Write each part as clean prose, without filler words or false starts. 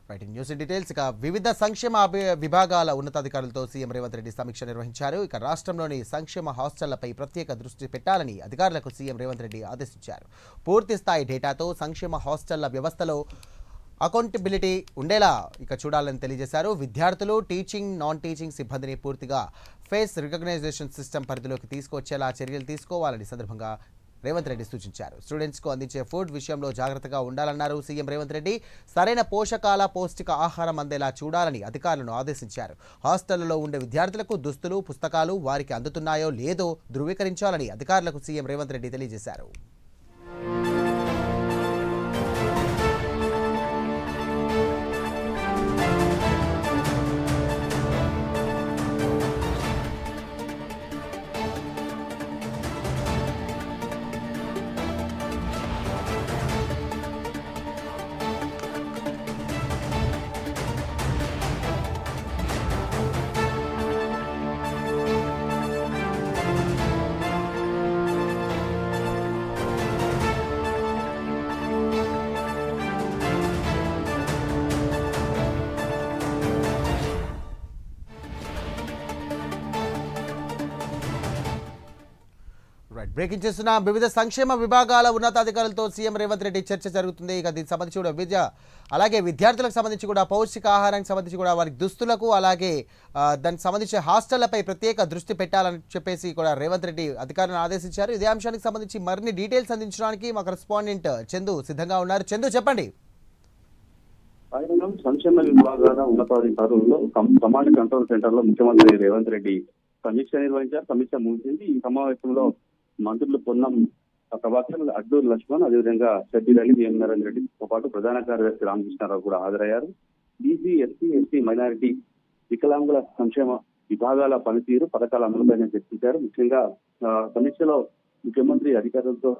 Right news details. ఇక వివిధ సంక్షేమ విభాగాల ఉన్నతాధికారులతో సీఎం రేవంత్ రెడ్డి సమీక్ష నిర్వహించారు. ఇక రాష్ట్రంలోని సంక్షేమ హాస్టళ్లపై ప్రత్యేక దృష్టి పెట్టాలని అధికారులకు సీఎం రేవంత్ రెడ్డి ఆదేశించారు. పూర్తి స్థాయి డేటాతో సంక్షేమ హాస్టళ్ల వ్యవస్థలో అకౌంటబిలిటీ ఉండేలా చూడాలని తెలియజేశారు. విద్యార్థులు, టీచింగ్, నాన్ టీచింగ్ సిబ్బందిని పూర్తిగా ఫేస్ రికగ్నైజేషన్ సిస్టమ్ పరిధిలోకి తీసుకొచ్చేలా చర్యలు తీసుకోవాలని సందర్భంగా రేవంత్ రెడ్డి సూచించారు. స్టూడెంట్స్కు అందించే ఫుడ్ విషయంలో జాగ్రత్తగా ఉండాలన్నారు సీఎం రేవంత్ రెడ్డి. సరైన పోషకాల పౌష్టిక ఆహారం అందేలా చూడాలని అధికారులను ఆదేశించారు. హాస్టళ్లలో ఉండే విద్యార్థులకు దుస్తులు, పుస్తకాలు వారికి అందుతున్నాయో లేదో ధృవీకరించాలని అధికారులకు సీఎం రేవంత్ రెడ్డి తెలియజేశారు. బ్రేకింగ్ చేస్తున్న వివిధ సంక్షేమ విభాగాల ఉన్నతాధికారులతో సీఎం రేవంత్ రెడ్డి చర్చ జరుగుతుంది. ఇక దీనికి సంబంధించి కూడా అలాగే విద్యార్థులకు సంబంధించి కూడా పౌష్టిక ఆహారానికి సంబంధించి కూడా వారి దుస్తులకు అలాగే దానికి సంబంధించి హాస్టళ్లపై ప్రత్యేక దృష్టి పెట్టాలని చెప్పేసి కూడా రేవంత్ రెడ్డి అధికారులను ఆదేశించారు. ఇదే అంశానికి సంబంధించి మరిన్ని డీటెయిల్స్ అందించడానికి మా కరెస్పాండెంట్ చందు సిద్ధంగా ఉన్నారు. చందు, చెప్పండి. సంక్షేమ విభాగాల ఉన్నతాధికారుల్లో కమాండ్ కంట్రోల్ సెంటర్ లో ముఖ్యమంత్రి రేవంత్ రెడ్డి సమీక్ష నిర్వహించారు. సమీక్ష ముగిసింది. ఈ సమావేశంలో మంత్రులు పొన్నం ప్రభాకర్, అడ్డూరు లక్ష్మణ్, అదేవిధంగా షబ్బీర్ అలీ, బిఎం నరేంద్ర రెడ్డితో పాటు ప్రధాన కార్యదర్శి రామకృష్ణారావు కూడా హాజరయ్యారు. బీసీ, ఎస్సీ, ఎస్టీ, మైనారిటీ, వికలాంగుల సంక్షేమ విభాగాల పనితీరు, పథకాల అమలుపైన చర్చించారు. ముఖ్యంగా సమీక్షలో ముఖ్యమంత్రి అధికారులతో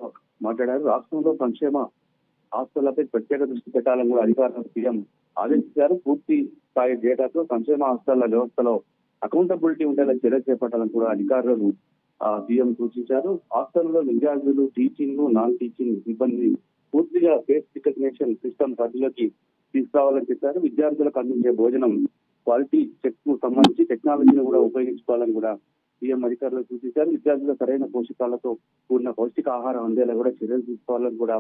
మాట్లాడారు. రాష్ట్రంలో సంక్షేమ హాస్టళ్లపై ప్రత్యేక దృష్టి పెట్టాలని కూడా అధికారులకు సీఎం ఆదేశించారు. పూర్తి స్థాయి డేటాతో సంక్షేమ హాస్టళ్ల వ్యవస్థలో అకౌంటబిలిటీ ఉండేలా చర్యలు చేపట్టాలని కూడా అధికారులను సీఎం సూచించారు. హాస్టల్లో విద్యార్థులు, టీచింగ్, నాన్ టీచింగ్ సిబ్బంది పూర్తిగా ఫేస్ రికగ్నిషన్ సిస్టమ్ పరిధిలోకి తీసుకురావాలని చెప్పారు. విద్యార్థులకు అందించే భోజనం క్వాలిటీ చెక్ కు సంబంధించి టెక్నాలజీని కూడా ఉపయోగించుకోవాలని కూడా సీఎం అధికారులు సూచించారు. విద్యార్థుల సరైన పోషకాలతో కూడిన పౌష్టిక ఆహారం అందేలా కూడా చర్యలు తీసుకోవాలని కూడా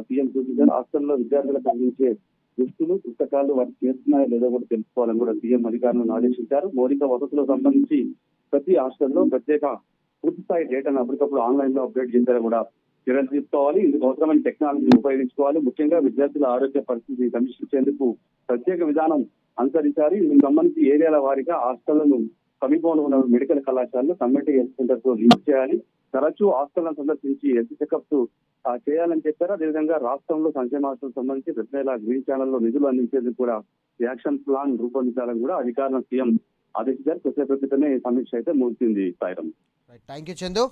సీఎం సూచించారు. హాస్టల్లో విద్యార్థులకు అందించే దుస్తులు, పుస్తకాలు వాటికి చేస్తున్నాయో లేదో కూడా తెలుసుకోవాలని కూడా సీఎం అధికారులను ఆదేశించారు. మౌలిక వసతులకు సంబంధించి ప్రతి హాస్టల్లో ప్రత్యేక పూర్తి స్థాయి డేటాను అప్పటికప్పుడు ఆన్లైన్ లో అప్డేట్ చేసేలా కూడా చర్యలు తీసుకోవాలి. ఇందుకు అవసరమైన టెక్నాలజీని ఉపయోగించుకోవాలి. ముఖ్యంగా విద్యార్థుల ఆరోగ్య పరిస్థితిని సమీక్షించేందుకు ప్రత్యేక విధానం అనుసరించాలి. ఇందుకు సంబంధించి ఏరియాల వారీగా హాస్టళ్లను సమీపంలో ఉన్న మెడికల్ కళాశాలలో కమ్యూనిటీ హెల్త్ సెంటర్ తో లింక్ చేయాలి. తరచూ హాస్టళ్లను సందర్శించి హెల్త్ చెకప్స్ చేయాలని చెప్పారు. అదేవిధంగా రాష్ట్రంలో సంక్షేమ హాస్టల్ సంబంధించి ప్రతి నెల గ్రీన్ ఛానల్లో నిధులు అందించేందుకు కూడా యాక్షన్ ప్లాన్ రూపొందించాలని కూడా అధికారులను సీఎం ఆదేశించారు. కొద్దిసేపటి క్రితమే సమీక్ష అయితే ముగిసింది. సాయిరామ్. Thank you Chandu.